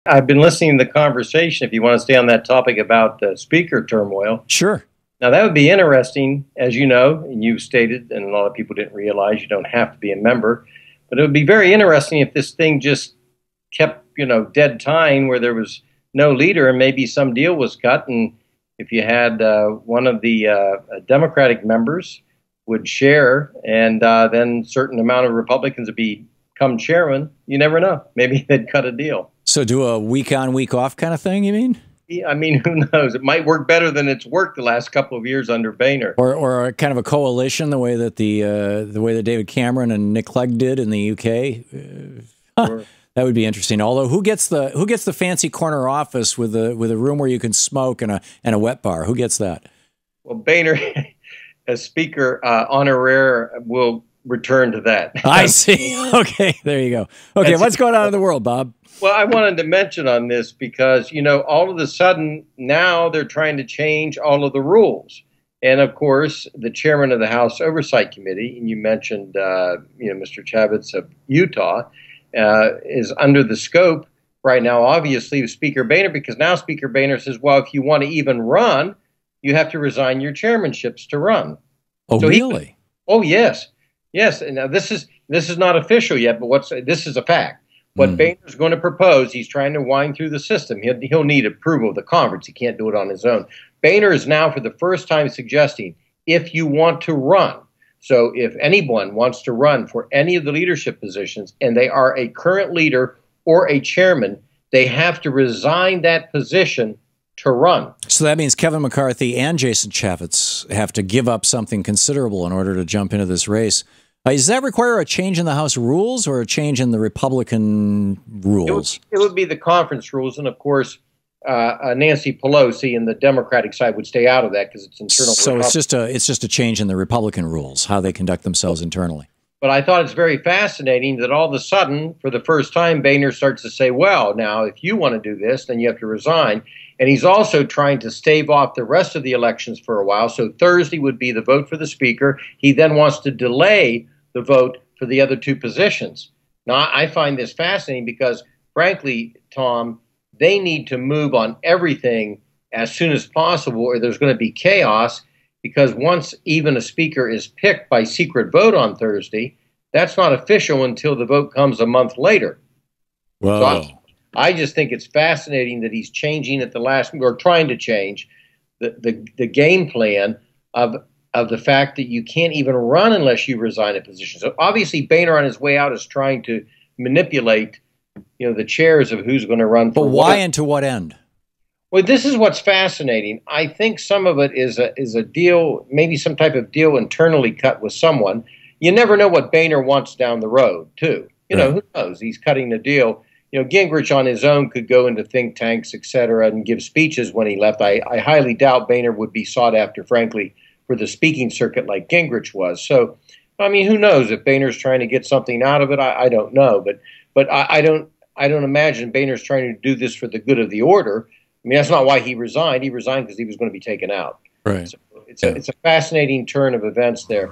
I've been listening to the conversation, if you want to stay on that topic about the speaker turmoil. Sure. Now, that would be interesting, as you know, and you've stated, and a lot of people didn't realize you don't have to be a member, but it would be very interesting if this thing just kept, dead tying where there was no leader and maybe some deal was cut. And if you had one of the Democratic members would share and then certain amount of Republicans would become chairman, you never know. Maybe they'd cut a deal. So do a week on, week off kind of thing, you mean? I mean, who knows? It might work better than it's worked the last couple of years under Boehner. Or a kind of a coalition, the way that David Cameron and Nick Clegg did in the UK. Sure. That would be interesting. Although, who gets the fancy corner office with a room where you can smoke and a wet bar? Who gets that? Well, Boehner, as Speaker honoraire, will return to that. I see. Okay, there you go. Okay, what's going on in the world, Bob? Well, I wanted to mention on this because, all of a sudden now they're trying to change all of the rules. And of course, the chairman of the House Oversight Committee, and you mentioned, Mr. Chavez of Utah, is under the scope right now, obviously, of Speaker Boehner, because now Speaker Boehner says, well, if you want to even run, you have to resign your chairmanships to run. Oh, so really? Oh, yes. Yes. And now this is not official yet, but this is a fact. What Boehner's going to propose, he's trying to wind through the system. He'll need approval of the conference. He can't do it on his own. Boehner is now, for the first time, suggesting if you want to run, so if anyone wants to run for any of the leadership positions and they are a current leader or a chairman, they have to resign that position to run. So that means Kevin McCarthy and Jason Chaffetz have to give up something considerable in order to jump into this race. Does that require a change in the House rules or a change in the Republican rules? It would be the conference rules, and of course, Nancy Pelosi and the Democratic side would stay out of that because it's internal. So it's just a change in the Republican rules, how they conduct themselves internally. But I thought it's very fascinating that all of a sudden, for the first time, Boehner starts to say, well, now, if you want to do this, then you have to resign. And he's also trying to stave off the rest of the elections for a while. So Thursday would be the vote for the speaker. He then wants to delay the vote for the other two positions. Now, I find this fascinating because, frankly, Tom, they need to move on everything as soon as possible or there's going to be chaos. Because once even a speaker is picked by secret vote on Thursday, that's not official until the vote comes a month later. Wow. So I just think it's fascinating that he's changing at the last, or trying to change the game plan of the fact that you can't even run unless you resign a position. So obviously Boehner on his way out is trying to manipulate, the chairs of who's going to run for what. But why and to what end? Well, this is what's fascinating. I think some of it is a deal, maybe some type of deal internally cut with someone. You never know what Boehner wants down the road, too. Who knows? He's cutting the deal. Gingrich on his own could go into think tanks, et cetera, and give speeches when he left. I highly doubt Boehner would be sought after, frankly, for the speaking circuit like Gingrich was. So, I mean, who knows if Boehner's trying to get something out of it? I don't know. But I don't imagine Boehner's trying to do this for the good of the order. I mean, that's not why he resigned. He resigned because he was going to be taken out. Right. So it's a fascinating turn of events there.